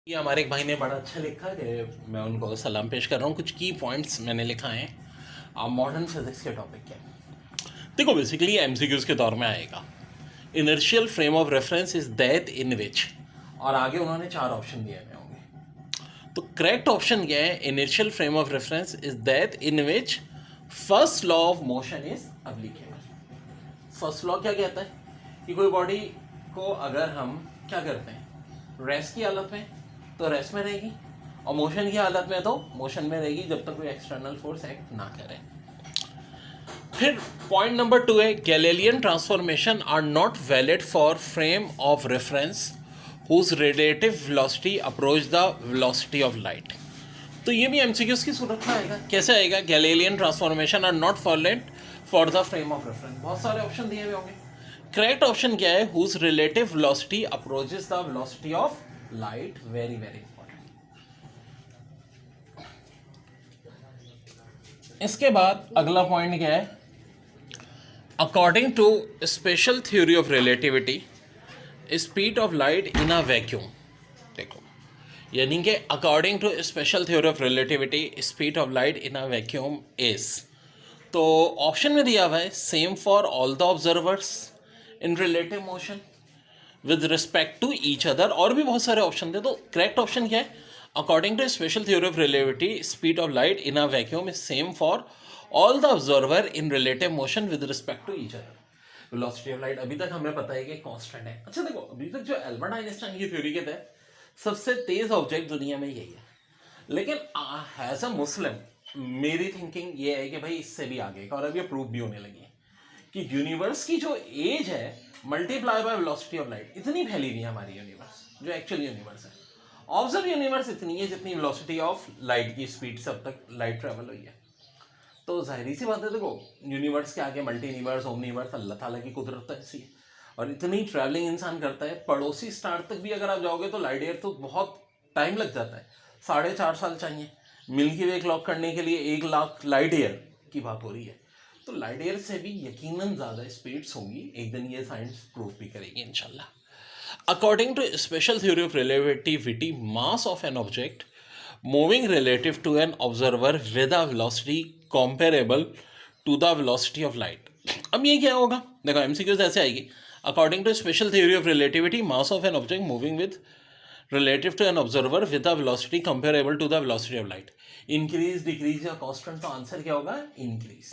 ये हमारे एक भाई ने बड़ा अच्छा लिखा है, मैं उनको सलाम पेश कर रहा हूँ। कुछ की पॉइंट्स मैंने लिखा है मॉडर्न फिजिक्स के टॉपिक के। देखो बेसिकली एमसीक्यूज के दौर में आएगा। Inertial frame of reference is that in which, और आगे उन्होंने 4 ऑप्शन दिए हुए होंगे। तो करेक्ट ऑप्शन क्या है? Inertial frame of reference is that in which first law of motion is applicable. First law क्या कहता है कि कोई बॉडी को अगर हम क्या करते हैं, रेस्ट की हालत में तो रेस्ट में रहेगी, और मोशन की हालत में तो मोशन में रहेगी, जब तक कोई एक्सटर्नल फोर्स एक्ट ना करे। फिर पॉइंट नंबर 2 है Galilean transformation are not valid for frame of reference whose relative velocity approach the velocity of light. तो ये भी एमसीक्यूज की सूरत में आएगा। कैसे आएगा? Galilean transformation are not valid for the frame of reference. बहुत सारे ऑप्शन दिए हुए होंगे। करेक्ट ऑप्शन क्या है? Whose relative velocity approaches the velocity of light. Very very important. इसके बाद अगला पॉइंट क्या है? According to special theory of relativity speed of light in a vacuum. देखो, यानी कि according to special theory of relativity speed of light in a vacuum is, तो option में दिया हुआ है same for all the observers in relative motion with respect to each other. और भी बहुत सारे ऑप्शन थे। तो करेक्ट ऑप्शन क्या है? According to special theory of relativity speed of light in a vacuum is same for all the observer in relative motion with respect to each other. Velocity of light अभी तक हमें पता है कि constant है। अच्छा देखो, अभी तक जो एल्बर्ट आइंस्टाइन की थ्योरी के तहत सबसे तेज ऑब्जेक्ट दुनिया में यही है, लेकिन एज अ मुस्लिम मेरी थिंकिंग ये है कि भाई इससे भी आगे का, और अब ये प्रूव भी होने लगी है कि यूनिवर्स की जो एज है multiply by velocity of light, इतनी फैली हुई है हमारी यूनिवर्स, जो एक्चुअल यूनिवर्स है। ऑब्जर्व यूनिवर्स इतनी है जितनी वेलोसिटी ऑफ लाइट की स्पीड से अब तक लाइट ट्रेवल हुई है। तो जाहिर सी बात है, देखो यूनिवर्स के आगे मल्टी यूनिवर्स, ओम यूनिवर्स, अल्लाह ताला की कुदरत तो ऐसी है। और इतनी ट्रैवलिंग इंसान करता है, पड़ोसी स्टार तक भी अगर आप जाओगे तो लाइट ईयर तो बहुत टाइम लग जाता है, 4.5 साल चाहिए। मिल्की वे क्लॉक करने के लिए 1 लाख लाइट ईयर की बात हो रही है। तो लाइट ईयर से भी यकीनन ज़्यादा स्पीड्स होंगी। एक दिन ये साइंस प्रूव भी करेगी इंशाल्लाह। According to special theory of relativity mass of an object moving relative to an observer with a velocity comparable to the velocity of light। अब ये क्या होगा? देखो एमसीक्यूज ऐसे आएगी। According to special theory of relativity mass of an object moving with relative to an observer with a velocity comparable to the velocity of light. Increase, decrease या constant? तो answer क्या होगा? इंक्रीज।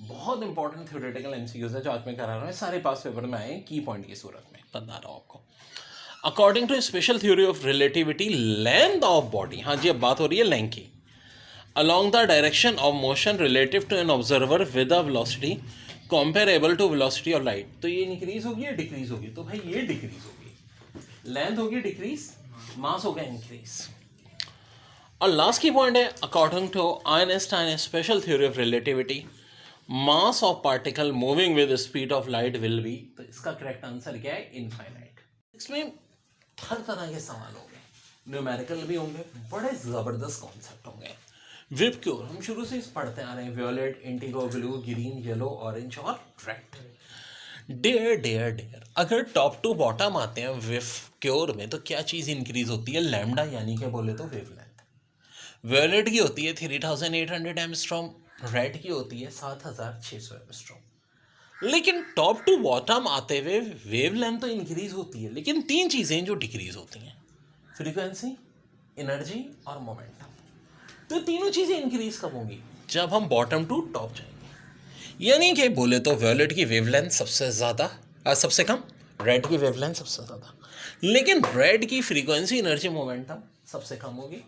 बहुत important theoretical MCQs है जो आज मैं करा रहा हूँ। सारे पास पेपर में आए की पॉइंट की सूरत में बता रहा हूँ आपको। According to special theory of relativity length of body, हाँ जी अब बात हो रही है लेंथ की, along the direction of motion relative to an observer with a velocity comparable to velocity of light। तो ये इंक्रीज होगी या डिक्रीज होगी? तो भाई ये डिक्रीज होगी। लेंथ होगी डिक्रीज, मास होगा इंक्रीज। और लास्ट की पॉइंट है according to Einstein special theory of relativity mass of particle moving with speed of light will be. तो इसका करेक्ट आंसर क्या है? इनफाइनाइट। इसमें हर तरह के सवाल होंगे, न्यूमेरिकल भी होंगे, बड़े जबरदस्त कॉन्सेप्ट होंगे। विप क्योर हम शुरू से पढ़ते आ रहे हैं, violet, indigo, blue, green, yellow, orange और रेड। डेयर डेयर डेयर, अगर टॉप टू बॉटम आते हैं विप क्योर में तो क्या चीज़ इंक्रीज होती है? लैम्डा, यानी कि बोले तो वेवलेंथ। वियोलेट की होती है 3800 एमस्ट्रॉम, रेड की होती है 7600 एमस्ट्रॉम। लेकिन टॉप टू बॉटम आते हुए वेवलेंथ तो इंक्रीज होती है, लेकिन 3 चीज़ें जो डिक्रीज होती हैं, फ्रीक्वेंसी, एनर्जी और मोमेंटम। तो तीनों चीज़ें इंक्रीज कब होंगी? जब हम बॉटम टू टॉप जाएंगे। यानी कि बोले तो वॉयलेट की वेवलेंथ सबसे ज़्यादा, सबसे कम, रेड की वेवलेंथ सबसे ज़्यादा, लेकिन रेड की फ्रीक्वेंसी, एनर्जी, मोमेंटम सबसे कम होगी।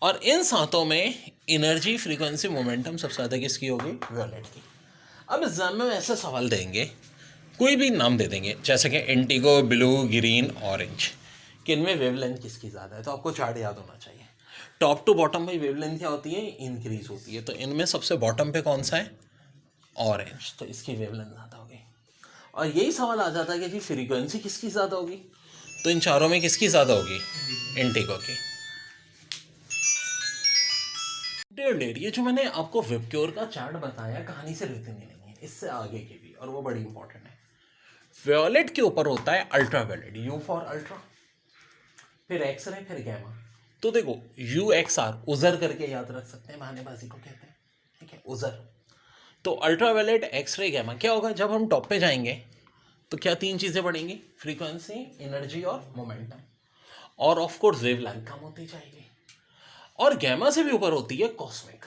और इन सातों में एनर्जी, फ्रीक्वेंसी, मोमेंटम सबसे ज़्यादा किसकी होगी? वॉयलेट की। अब एग्जाम में ऐसे सवाल देंगे, कोई भी नाम दे देंगे, जैसे कि इंडिगो, ब्लू, ग्रीन, ऑरेंज, कि इनमें वेवलेंथ किसकी ज़्यादा है? तो आपको चार्ट याद होना चाहिए। टॉप टू बॉटम में वेवलेंथ क्या होती है? इंक्रीज होती है। तो इनमें सबसे बॉटम पे कौन सा है? ऑरेंज। तो इसकी वेवलेंथ ज़्यादा होगी। और यही सवाल आ जाता है कि जी फ्रीक्वेंसी किसकी ज़्यादा होगी? तो इन चारों में किसकी ज़्यादा होगी? इंडिगो की। डेढ़ डेढ़, ये जो मैंने आपको विपक्योर का चार्ट बताया कहानी से रिलेटेड नहीं है, इससे आगे की भी, और वो बड़ी इंपॉर्टेंट है। वॉयलेट के ऊपर होता है ultra violet, U for ultra. फिर एक्सरे, फिर गैमा। तो देखो UXR उजर करके याद रख सकते हैं, बहानेबाजी को कहते हैं, ठीक है, उजर। तो अल्ट्रावायलेट, एक्सरे, गैमा। क्या होगा जब हम टॉप पे जाएंगे तो क्या तीन चीज़ें बढ़ेंगी? फ्रीक्वेंसी, एनर्जी और मोमेंटम, और ऑफ कोर्स वेवलेंथ कम होती जाएगी। और गैमा से भी ऊपर होती है कॉस्मिक।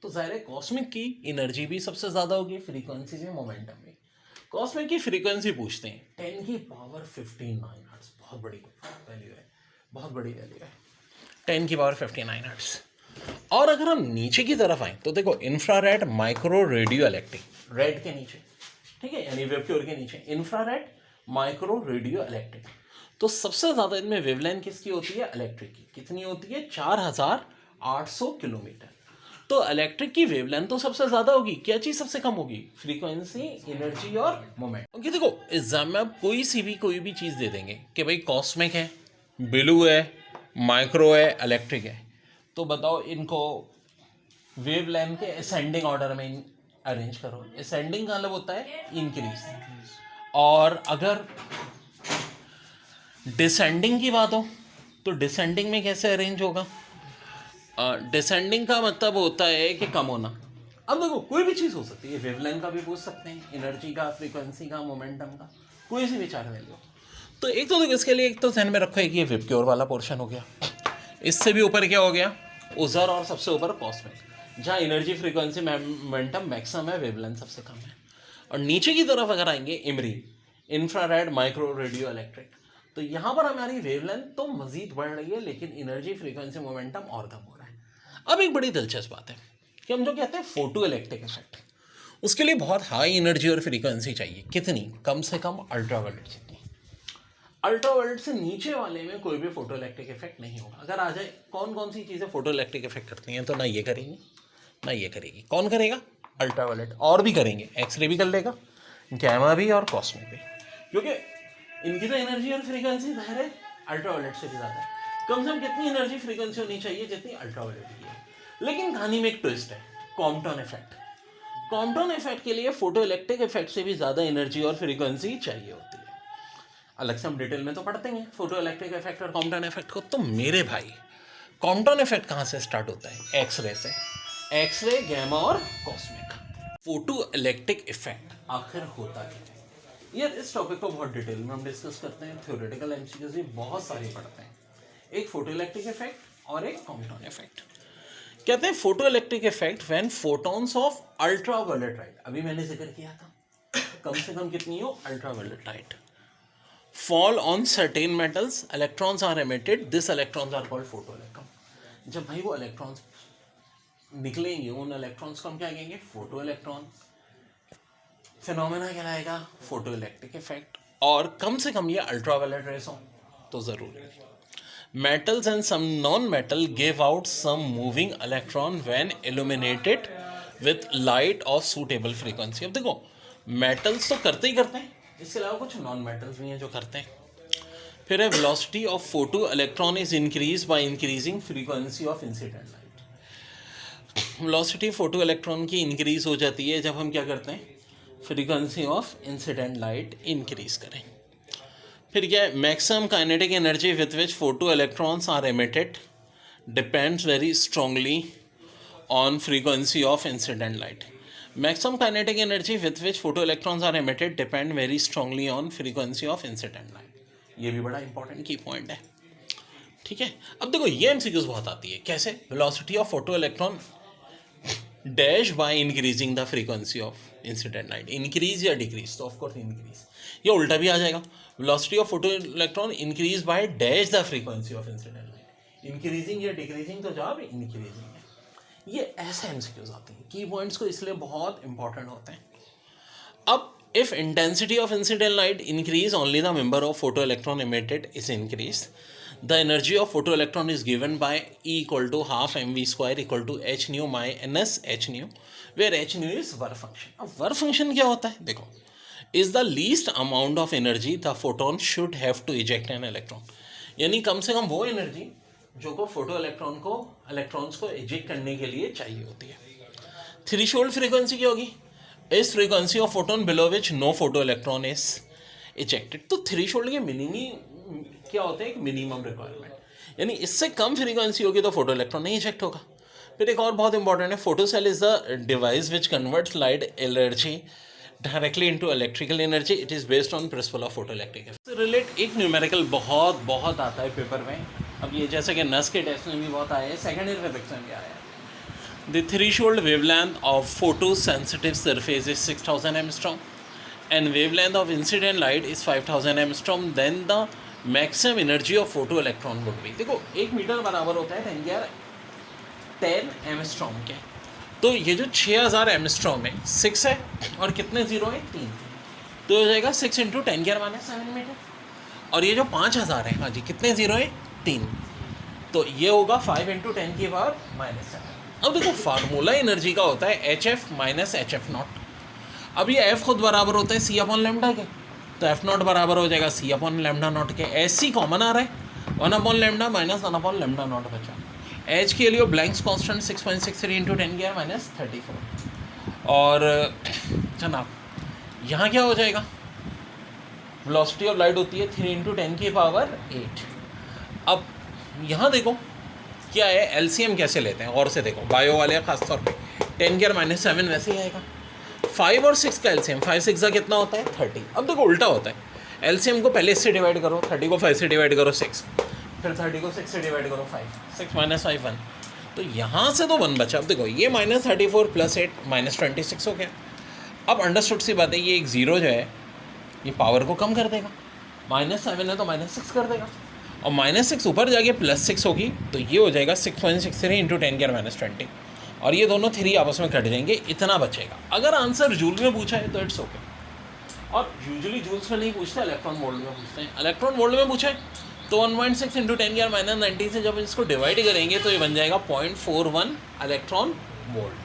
तो जाहिर है कॉस्मिक की एनर्जी भी सबसे ज़्यादा होगी, फ्रीक्वेंसी में, मोमेंटम में। कॉस्मिक की फ्रीक्वेंसी पूछते हैं 10 की पावर 59 हर्ट्ज, बहुत बड़ी वैल्यू है, बहुत बड़ी वैल्यू है 10 की पावर 59 हर्ट्ज। और अगर हम नीचे की तरफ आए तो देखो infrared, micro, radio electric, red के नीचे, ठीक है, यानी वेबक्यूर के नीचे इंफ्रारेड, माइक्रो, रेडियो इलेक्ट्रिक। तो सबसे ज़्यादा इनमें वेवलेंथ किसकी होती है? इलेक्ट्रिक की। कितनी होती है? 4800 किलोमीटर। तो इलेक्ट्रिक की वेवलेंथ तो सबसे ज़्यादा होगी, क्या चीज़ सबसे कम होगी? फ्रीक्वेंसी, एनर्जी और मोमेंट। ओके, देखो एग्जाम में आप कोई भी चीज़ दे देंगे कि भाई कॉस्मिक है, ब्लू है, माइक्रो है, इलेक्ट्रिक है, तो बताओ इनको वेवलेंथ के असेंडिंग ऑर्डर में अरेंज करो। असेंडिंग का मतलब होता है इंक्रीज, और अगर डिसेंडिंग की बात हो तो डिसेंडिंग में कैसे अरेंज होगा? डिसेंडिंग का मतलब होता है कि कम होना। अब देखो कोई भी चीज़ हो सकती है, वेवलेंथ का भी पूछ सकते हैं, एनर्जी का, फ्रीक्वेंसी का, मोमेंटम का, कोई सी भी चार वैल्यू। तो एक तो देखो इसके लिए एक तो ध्यान में रखो कि ये वेबक्योर वाला पोर्शन हो गया, इससे भी ऊपर क्या हो गया? उजर, और सबसे ऊपर कॉस्मिक, जहाँ एनर्जी, फ्रीक्वेंसी, मोमेंटम मैक्सिमम है, वेवलेंथ सबसे कम है। और नीचे की तरफ अगर आएंगे इमरी, इंफ्रारेड, माइक्रो, रेडियो इलेक्ट्रिक, तो यहाँ पर हमारी वेवलेंथ तो मजीद बढ़ रही है, लेकिन एनर्जी, फ्रीक्वेंसी, मोमेंटम और कम हो रहा है। अब एक बड़ी दिलचस्प बात है कि हम जो कहते हैं फोटो इलेक्ट्रिक इफेक्ट, उसके लिए बहुत हाई एनर्जी और फ्रीक्वेंसी चाहिए। कितनी? कम से कम अल्ट्रावायलेट जितनी। अल्ट्रावायलेट से नीचे वाले में कोई भी फोटो इलेक्ट्रिक इफेक्ट नहीं होगा। अगर आ जाए कौन कौन सी चीज़ें फोटो इलेक्ट्रिक इफेक्ट करती हैं, तो ना ये करेंगी ना ये करेगी। कौन करेगा? अल्ट्रावायलेट। और भी करेंगे, एक्सरे भी कर लेगा, गैमा भी और कॉस्मिक भी, क्योंकि इनकी तो एनर्जी और फ्रीक्वेंसी जाहिर है अल्ट्रावायलेट से भी ज़्यादा है। कम से कम कितनी एनर्जी, फ्रीक्वेंसी होनी चाहिए जितनी अल्ट्रावायलेट की है। लेकिन कहानी में एक ट्विस्ट है, कॉम्पटन इफेक्ट। कॉम्पटन इफेक्ट के लिए फोटो इलेक्ट्रिक इफेक्ट से भी ज़्यादा एनर्जी और फ्रीक्वेंसी चाहिए होती है। अलग से हम डिटेल में तो पढ़ते हैं फोटो इलेक्ट्रिक इफेक्ट और कॉम्पटन इफेक्ट को। तो मेरे भाई कॉम्पटन इफेक्ट कहाँ से स्टार्ट होता है? एक्सरे से। एक्सरे, गैमा और कॉस्मिक। फोटो इलेक्ट्रिक इफेक्ट आखिर होता क्या है? यार इस टॉपिक को बहुत डिटेल में हम डिस्कस करते हैं, थ्योरेटिकल एमसीक्यूज भी बहुत सारे पढ़ते हैं। एक फोटो इलेक्ट्रिक इफेक्ट और एक कॉम्पटन इफेक्ट। कहते हैं photo electric effect when photons of ultraviolet light, अभी मैंने जिक्र किया था, कम से कम कितनी हो? Ultraviolet light fall on certain metals, electrons are emitted, this electrons are called photoelectron। जब भाई वो इलेक्ट्रॉन्स निकलेंगे, उन इलेक्ट्रॉन्स को हम क्या कहेंगे? Photo electron. फिनोमेना कहलाएगा फोटो इलेक्ट्रिक इफेक्ट। और कम से कम ये अल्ट्रावायलेट रेस हो तो ज़रूरी है। Metals and some non metal give out some moving electron when illuminated with light of suitable frequency. अब देखो मेटल्स तो करते ही करते हैं, इसके अलावा कुछ नॉन मेटल्स भी हैं जो करते हैं। फिर है velocity of photo electron is increase by increasing frequency of incident light. Velocity photo electron की इंक्रीज हो जाती है जब हम क्या करते हैं? Frequency of incident light increase करें। फिर क्या है? Maximum kinetic energy with which photo electrons are emitted depends very strongly on frequency of incident light. Maximum kinetic energy with which photoelectrons are emitted depend very strongly on frequency of incident light। ये भी बड़ा important की point है, ठीक है। अब देखो ये एमसीक्यूज बहुत आती है, कैसे? Velocity of photo electron dash by increasing the frequency of incident light, increase या डिक्रीज? तो ऑफकोर्स इंक्रीज। या उल्टा भी आ जाएगा, velocity of photo electron increase by dash the frequency of incident light, increasing या डिक्रीजिंग? तो जवाब इंक्रीजिंग है। ये ऐसे एमसीक्यूज आते हैं, की पॉइंट्स को इसलिए बहुत इंपॉर्टेंट होते हैं। अब if intensity of incident light increase only the member of photo electron emitted is increase, the energy of photo electron is given by E equal to half mv² equal to h nu my ns h nu, where h nu is work function. अब work function क्या होता है? देखो, is the least amount of energy the photon should have to eject an electron, यानी कम से कम वो energy जो को फोटो इलेक्ट्रॉन्स को इजेक्ट करने के लिए चाहिए होती है। थ्रेशोल्ड फ्रीक्वेंसी क्या होगी? Is frequency of photon below which no photo electron is ejected. तो थ्रेशोल्ड के मीनिंग ही क्या होता है? एक मिनिमम रिक्वायरमेंट, यानी इससे कम फ्रीक्वेंसी होगी तो फोटो इलेक्ट्रॉन नहीं इजेक्ट होगा। फिर एक और बहुत इंपॉर्टेंट है, photo cell is the device which converts light energy directly into electrical energy. It is based on principle of photo electric effect. Relate एक न्यूमेरिकल बहुत बहुत आता है पेपर में। अब ये जैसे कि नस के टेस्ट में भी बहुत आया है, सेकेंड ईयर फिजिक्स में भी आया है। The threshold wavelength of photosensitive surface is 6000 angstrom and wavelength of incident light is 5000 angstrom. Then the maximum energy of photoelectron would be, देखो 1 मीटर बराबर होता है 10 एमस्ट्रॉम के। तो ये जो 6000 एमस्ट्रॉम है 6 है और कितने जीरो है 3, तो हो जाएगा 6 इंटू 10⁻⁷ मीटर। और ये जो 5000 है, हाँ जी, कितने जीरो है 3, तो ये होगा 5 इंटू 10⁻⁷। अब देखो फार्मूला एनर्जी का होता है HF माइनस HF0। अब ये F खुद बराबर होता है C अपॉन लैम्डा के, तो F0 बराबर हो जाएगा C अपॉन लैम्डा नॉट के। SC कॉमन आ रहा है, 1 upon lambda minus 1 upon lambda naught बचा। H के लिए ब्लैंक्स कांस्टेंट 6.63 इंटू 10⁻34। और जनाब यहाँ क्या हो जाएगा, वेलोसिटी ऑफ लाइट होती है 3 इंटू 10⁸। अब यहाँ देखो क्या है, एलसीएम कैसे लेते हैं और से देखो, बायो वाले खासतौर पे 10⁻⁷ वैसे ही आएगा। 5 और 6 का एलसीएम, 5 6 का कितना होता है 30। अब देखो उल्टा होता है, एलसीएम को पहले इससे डिवाइड करो, 30 को 5 से डिवाइड करो 6, फिर 30 को 6 से डिवाइड करो 5, 6 माइनस 5 1, तो यहाँ से तो 1 बचा। अब देखो ये -34 + 8 -26 हो गया। अब अंडरस्टूड सी बात है, ये एक ज़ीरो जो है ये पावर को कम कर देगा, -7 है तो -6 कर देगा, और -6 ऊपर जाके +6 होगी, तो ये हो जाएगा 6.63 इंटू 10⁻20। और ये दोनों 3 आपस में कट जाएंगे, इतना बचेगा। अगर आंसर जूल में पूछा है तो इट्स ओके, और यूजुअली जूल्स में नहीं पूछते, इलेक्ट्रॉन वोल्ट में पूछते हैं। इलेक्ट्रॉन वोल्ट में पूछा है तो 1.6 इंटू 10⁻90 से जब इसको डिवाइड करेंगे तो ये बन जाएगा 0.41 इलेक्ट्रॉन वोल्ट।